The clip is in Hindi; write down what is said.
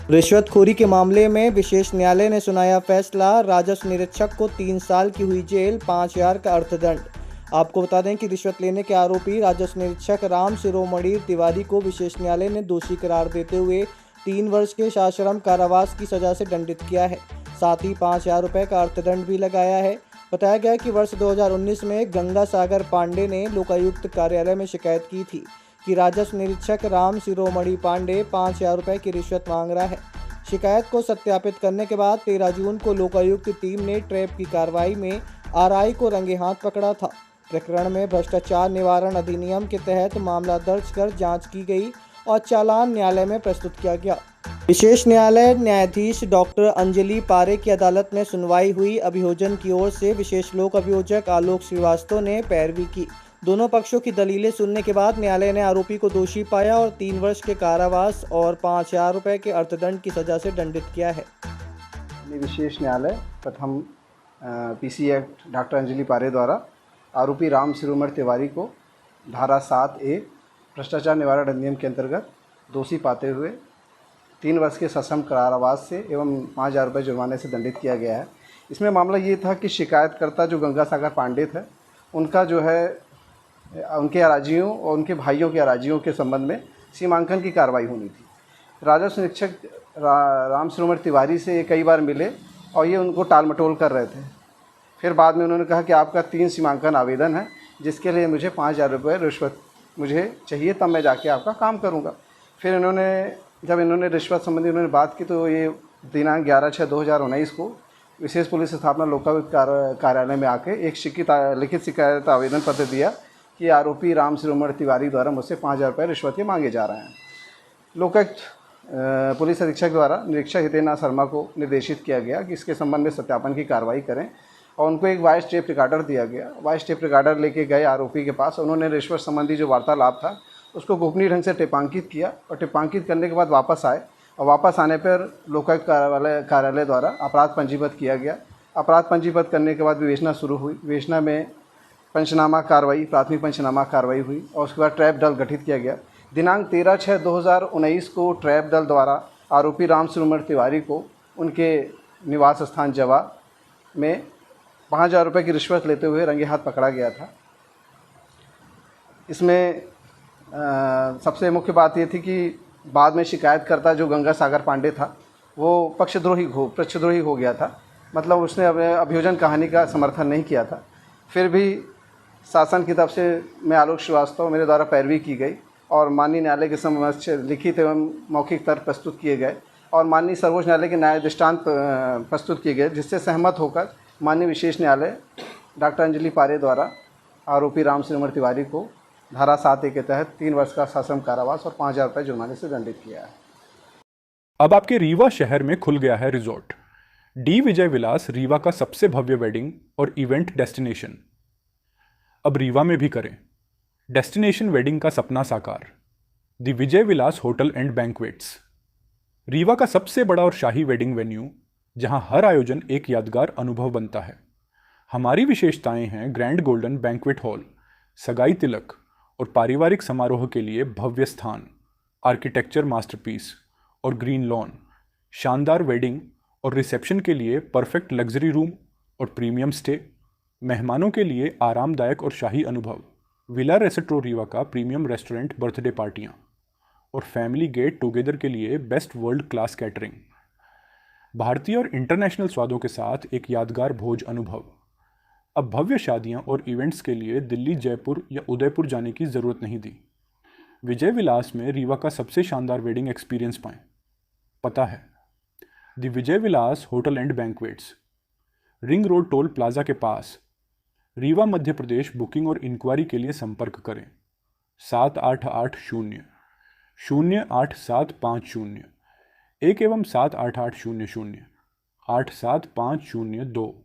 रिश्वतखोरी के मामले में विशेष न्यायालय ने सुनाया फैसला। राजस्व निरीक्षक को 3 साल की हुई जेल, 5,000 का अर्थदंड। आपको बता दें कि रिश्वत लेने के आरोपी राजस्व निरीक्षक राम शिरोमणि तिवारी को विशेष न्यायालय ने दोषी करार देते हुए 3 वर्ष के सश्रम कारावास की सजा से दंडित किया है। साथ ही 5,000 रुपये का अर्थदंड भी लगाया है। बताया गया कि वर्ष 2019 में गंगा सागर पांडे ने लोकायुक्त कार्यालय में शिकायत की थी कि राजस्व निरीक्षक राम शिरोमणि पांडे 5,000 रुपये की रिश्वत मांग रहा है। शिकायत को सत्यापित करने के बाद 13 जून को लोकायुक्त टीम ने ट्रैप की कार्रवाई में आरआई को रंगे हाथ पकड़ा था। प्रकरण में भ्रष्टाचार निवारण अधिनियम के तहत मामला दर्ज कर जांच की गई और चालान न्यायालय में प्रस्तुत किया गया। विशेष न्यायालय न्यायाधीश डॉक्टर अंजलि पारे की अदालत में सुनवाई हुई। अभियोजन की ओर से विशेष लोक अभियोजक आलोक श्रीवास्तव ने पैरवी की। दोनों पक्षों की दलीलें सुनने के बाद न्यायालय ने आरोपी को दोषी पाया और 3 वर्ष के कारावास और 5,000 रुपये के अर्थदंड की सजा से दंडित किया है। विशेष न्यायालय प्रथम पीसी एक्ट डॉक्टर अंजलि पारे द्वारा आरोपी राम शिरोमणि तिवारी को धारा 7A भ्रष्टाचार निवारण अधिनियम के अंतर्गत दोषी पाते हुए 3 वर्ष के सश्रम कारावास से एवं 5,000 रुपये जुर्माने से दंडित किया गया है। इसमें मामला ये था कि शिकायतकर्ता जो गंगा सागर पांडे थे, उनका जो है उनके अराजियों और उनके भाइयों के अराजियों के संबंध में सीमांकन की कार्रवाई होनी थी। राजस्व निरीक्षक राम शिरोमणि तिवारी से ये कई बार मिले और ये उनको टाल मटोल कर रहे थे। फिर बाद में उन्होंने कहा कि आपका 3 सीमांकन आवेदन है, जिसके लिए मुझे 5,000 रुपये रिश्वत मुझे चाहिए, तब मैं जाके आपका काम करूँगा। फिर जब इन्होंने रिश्वत संबंधी उन्होंने बात की तो ये दिनांक 11/6/2019 को विशेष पुलिस स्थापना लोकायुक्त कार्यालय में आके एक लिखित शिकायत आवेदन पत्र दिया कि आरोपी राम शिरोमणि तिवारी द्वारा मुझसे 5,000 रुपये रिश्वत के मांगे जा रहे हैं। लोकायुक्त पुलिस अधीक्षक द्वारा निरीक्षक हितेन्द्र शर्मा को निर्देशित किया गया कि इसके संबंध में सत्यापन की कार्रवाई करें और उनको एक वॉइस टेप रिकॉर्डर दिया गया। वॉइस टेप रिकॉर्डर लेके गए आरोपी के पास। उन्होंने रिश्वत संबंधी जो वार्तालाप था उसको गोपनीय ढंग से टिपांकित किया और टिपांकित करने के बाद वापस आए और वापस आने पर लोकायुक्त कार्यालय द्वारा अपराध पंजीबद्ध किया गया। अपराध पंजीबद्ध करने के बाद विवेचना शुरू हुई। विवेचना में पंचनामा कार्रवाई, प्राथमिक पंचनामा कार्रवाई हुई और उसके बाद ट्रैप दल गठित किया गया। दिनांक 13/6/2019 को ट्रैप दल द्वारा आरोपी राम शिरोमणि तिवारी को उनके निवास स्थान जवा में 5,000 रुपये की रिश्वत लेते हुए रंगे हाथ पकड़ा गया था। इसमें सबसे मुख्य बात ये थी कि बाद में शिकायतकर्ता जो गंगा सागर पांडे था, वो पक्षद्रोही हो गया था। मतलब उसने अभियोजन कहानी का समर्थन नहीं किया था। फिर भी शासन की तरफ से मैं आलोक श्रीवास्तव मेरे द्वारा पैरवी की गई और माननीय न्यायालय के समक्ष लिखित एवं मौखिक तर्क प्रस्तुत किए गए और माननीय सर्वोच्च न्यायालय के न्याय दृष्टांत प्रस्तुत किए गए, जिससे सहमत होकर माननीय विशेष न्यायालय डॉक्टर अंजलि पारे द्वारा आरोपी राम शिरोमणि तिवारी को धारा 7A के तहत 3 वर्ष का सश्रम कारावास और 5,000 रुपये जुर्माने से दंडित किया है। अब आपके रीवा शहर में खुल गया है रिजॉर्ट डी विजय विलास, रीवा का सबसे भव्य वेडिंग और इवेंट डेस्टिनेशन। अब रीवा में भी करें डेस्टिनेशन वेडिंग का सपना साकार। The Vijay Vilas hotel and banquets, Rewa का सबसे बड़ा और शाही वेडिंग वेन्यू, जहां हर आयोजन एक यादगार अनुभव बनता है। हमारी विशेषताएं हैं ग्रैंड गोल्डन बैंक्वेट हॉल, सगाई तिलक और पारिवारिक समारोह के लिए भव्य स्थान, आर्किटेक्चर मास्टरपीस और ग्रीन लॉन, शानदार वेडिंग और रिसेप्शन के लिए परफेक्ट लग्जरी रूम और प्रीमियम स्टे, मेहमानों के लिए आरामदायक और शाही अनुभव, विला रेस्टोरेंट रीवा का प्रीमियम रेस्टोरेंट, बर्थडे पार्टियां और फैमिली गेट टुगेदर के लिए बेस्ट वर्ल्ड क्लास कैटरिंग, भारतीय और इंटरनेशनल स्वादों के साथ एक यादगार भोज अनुभव। अब भव्य शादियां और इवेंट्स के लिए दिल्ली, जयपुर या उदयपुर जाने की ज़रूरत नहीं दी। विजय विलास में रीवा का सबसे शानदार वेडिंग एक्सपीरियंस पाएं। पता है the Vijay Vilas hotel and banquets, ring road toll plaza के पास, रीवा, मध्य प्रदेश। बुकिंग और इंक्वायरी के लिए संपर्क करें 78800-08750 1 एवं 78800-87502।